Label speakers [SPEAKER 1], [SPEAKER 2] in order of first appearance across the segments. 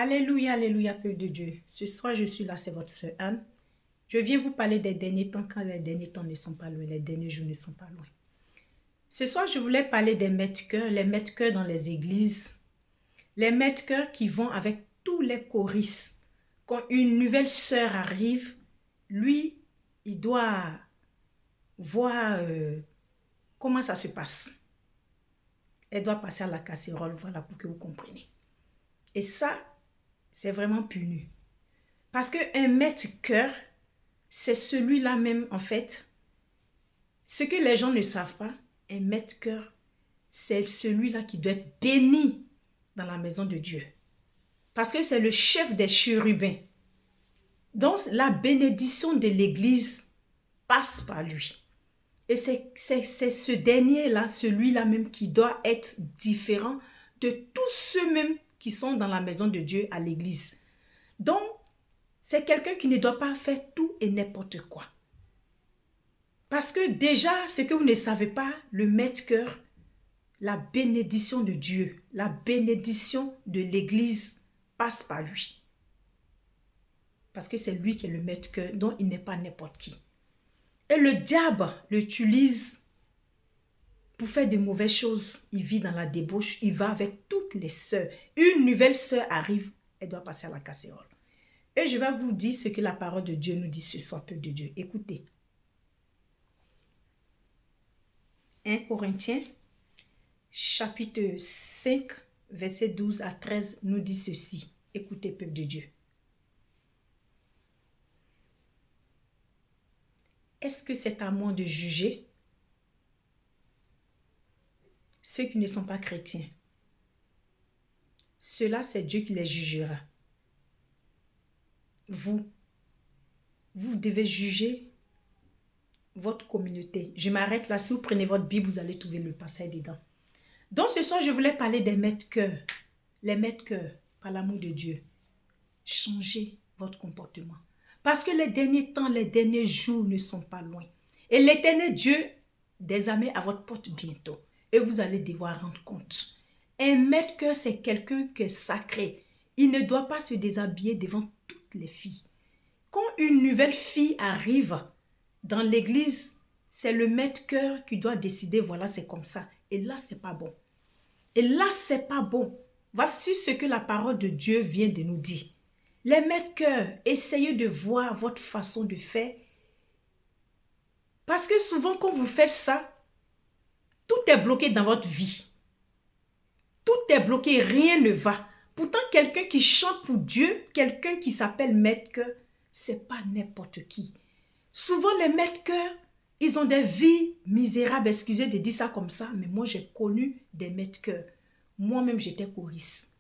[SPEAKER 1] Alléluia, alléluia, peuple de Dieu. Ce soir, je suis là, c'est votre sœur Anne. Je viens vous parler des derniers temps quand les derniers temps ne sont pas loin, les derniers jours ne sont pas loin. Ce soir, je voulais parler des maîtres-chœurs, les maîtres-chœurs dans les églises, les maîtres-chœurs qui vont avec tous les choristes. Quand une nouvelle sœur arrive, lui, il doit voir comment ça se passe. Elle doit passer à la casserole, voilà, pour que vous compreniez. Et ça, c'est vraiment puni. Parce qu'un maître-chœur, c'est celui-là même, en fait. Ce que les gens ne savent pas, un maître-chœur, c'est celui-là qui doit être béni dans la maison de Dieu. Parce que c'est le chef des chérubins. Donc, la bénédiction de l'église passe par lui. Et c'est ce dernier-là, celui-là même qui doit être différent de tous ceux-mêmes qui sont dans la maison de Dieu à l'église. Donc, c'est quelqu'un qui ne doit pas faire tout et n'importe quoi. Parce que déjà, ce que vous ne savez pas, le maître-chœur, la bénédiction de Dieu, la bénédiction de l'église passe par lui. Parce que c'est lui qui est le maître-chœur, donc il n'est pas n'importe qui. Et le diable l'utilise pour faire de mauvaises choses. Il vit dans la débauche, il va avec toutes les sœurs. Une nouvelle sœur arrive, elle doit passer à la casserole. Et je vais vous dire ce que la parole de Dieu nous dit ce soir, peuple de Dieu. Écoutez. 1 Corinthiens, chapitre 5, verset 12 à 13, nous dit ceci. Écoutez, peuple de Dieu. Est-ce que c'est à moi de juger ceux qui ne sont pas chrétiens? Cela, c'est Dieu qui les jugera. Vous devez juger votre communauté. Je m'arrête là. Si vous prenez votre Bible, vous allez trouver le passage dedans. Donc, ce soir, je voulais parler des maîtres-chœurs. Les maîtres-chœurs, par l'amour de Dieu. Changez votre comportement. Parce que les derniers temps, les derniers jours ne sont pas loin. Et l'éternel Dieu des armées à votre porte bientôt. Et vous allez devoir rendre compte. Un maître-chœur, c'est quelqu'un qui est sacré. Il ne doit pas se déshabiller devant toutes les filles. Quand une nouvelle fille arrive dans l'église, c'est le maître-chœur qui doit décider, voilà, c'est comme ça. Et là, c'est pas bon. Et là, c'est pas bon. Voici ce que la parole de Dieu vient de nous dire. Les maîtres-chœurs, essayez de voir votre façon de faire. Parce que souvent, quand vous faites ça, tout est bloqué dans votre vie. Tout est bloqué, rien ne va. Pourtant, quelqu'un qui chante pour Dieu, quelqu'un qui s'appelle maître-chœur, c'est pas n'importe qui. Souvent, les maîtres-chœurs, ils ont des vies misérables, excusez de dire ça comme ça, mais moi, j'ai connu des maîtres-chœurs. Moi-même, j'étais choriste.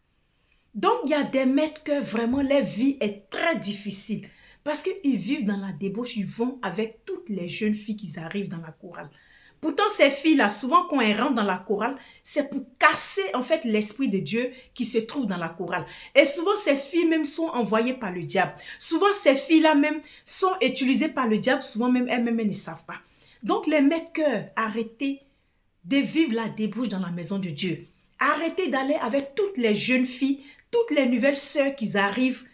[SPEAKER 1] Donc, il y a des maîtres-chœurs, vraiment, leur vie est très difficile. Parce qu'ils vivent dans la débauche, ils vont avec toutes les jeunes filles qui arrivent dans la chorale. Pourtant, ces filles-là, souvent, quand elles rentrent dans la chorale, c'est pour casser, en fait, l'esprit de Dieu qui se trouve dans la chorale. Et souvent, ces filles même sont envoyées par le diable. Souvent, ces filles-là même sont utilisées par le diable. Souvent, même elles-mêmes, elles ne savent pas. Donc, les maîtres-chœurs, arrêtez de vivre la débauche dans la maison de Dieu. Arrêtez d'aller avec toutes les jeunes filles, toutes les nouvelles sœurs qui arrivent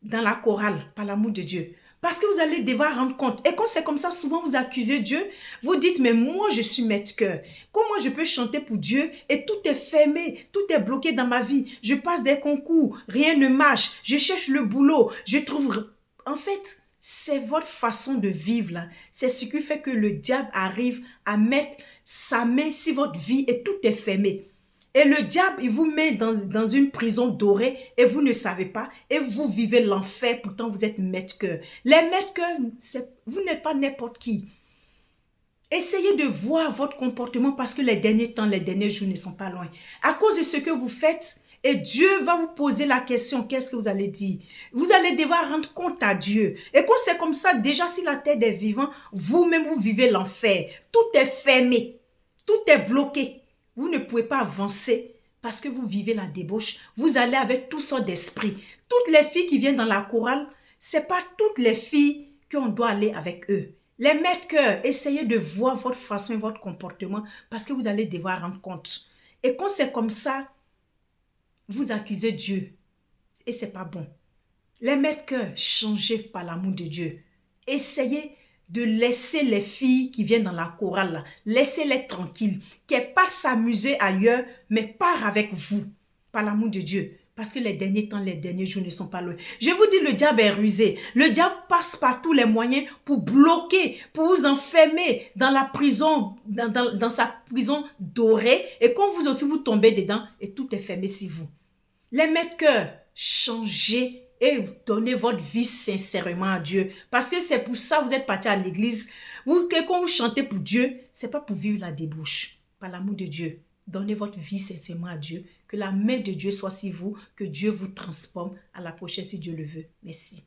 [SPEAKER 1] dans la chorale, par l'amour de Dieu. Parce que vous allez devoir rendre compte. Et quand c'est comme ça, souvent vous accusez Dieu. Vous dites, mais moi je suis maître-chœur. Comment je peux chanter pour Dieu et tout est fermé, tout est bloqué dans ma vie. Je passe des concours, rien ne marche. Je cherche le boulot, je trouve... En fait, c'est votre façon de vivre là. C'est ce qui fait que le diable arrive à mettre sa main sur votre vie et tout est fermé. Et le diable, il vous met dans une prison dorée et vous ne savez pas. Et vous vivez l'enfer, pourtant vous êtes maître-chœur. Les maîtres-chœurs, vous n'êtes pas n'importe qui. Essayez de voir votre comportement parce que les derniers temps, les derniers jours ne sont pas loin. À cause de ce que vous faites, et Dieu va vous poser la question, qu'est-ce que vous allez dire? Vous allez devoir rendre compte à Dieu. Et quand c'est comme ça, déjà si la terre est vivante, vous-même vous vivez l'enfer. Tout est fermé, tout est bloqué. Vous ne pouvez pas avancer parce que vous vivez la débauche. Vous allez avec toutes sortes d'esprits. Toutes les filles qui viennent dans la chorale, ce n'est pas toutes les filles qu'on doit aller avec eux. Les maîtres-chœurs, essayez de voir votre façon et votre comportement parce que vous allez devoir rendre compte. Et quand c'est comme ça, vous accusez Dieu. Et c'est pas bon. Les maîtres cœurs, changez par l'amour de Dieu. Essayez de laisser les filles qui viennent dans la chorale, là, laissez-les tranquilles, qu'elles partent s'amuser ailleurs, mais part avec vous, par l'amour de Dieu. Parce que les derniers temps, les derniers jours ne sont pas loin. Je vous dis, le diable est rusé. Le diable passe par tous les moyens pour bloquer, pour vous enfermer dans la prison, dans sa prison dorée. Et quand vous aussi, vous tombez dedans, et tout est fermé sur vous. Les maîtres cœurs, changez et donnez votre vie sincèrement à Dieu. Parce que c'est pour ça que vous êtes partis à l'église. Quand vous chantez pour Dieu, ce n'est pas pour vivre la débauche. Par l'amour de Dieu. Donnez votre vie sincèrement à Dieu. Que la main de Dieu soit sur vous. Que Dieu vous transforme. À la prochaine si Dieu le veut. Merci.